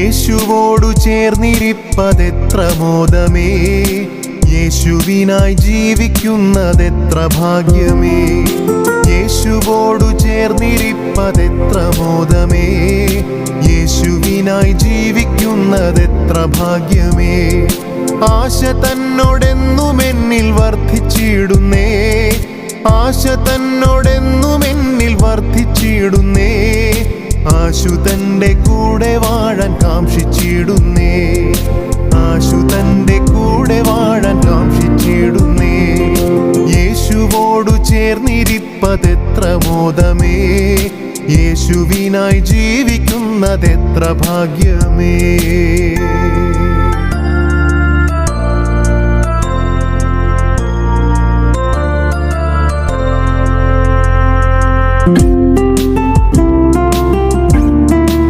യേശുവോടു ചേർന്നിരിപ്പതെത്ര മോദമേ, യേശുവിനായി ജീവിക്കുന്നതെത്ര ഭാഗ്യമേ. യേശുവോടു ചേർന്നിരിപ്പതെത്ര മോദമേ, യേശുവിനായി ജീവിക്കുന്നതെത്ര ഭാഗ്യമേ. ആശ തന്നോടെന്നുമെന്നിൽ വർദ്ധിച്ചിടുന്നേ, ആശ തന്നോടെന്നുമെന്നിൽ വർദ്ധിച്ചിടുന്നേ. ആശു തൻ്റെ കൂടെ വാഴാൻ കാംക്ഷിച്ചിടുന്നേ, ആശു തൻ്റെ കൂടെ വാഴാൻ കാംക്ഷിച്ചിടുന്നേ. യേശുവോടു ചേർന്നിരിപ്പതെത്ര മോദമേ, യേശുവിനായി ജീവിക്കുന്നതെത്ര ഭാഗ്യമേ.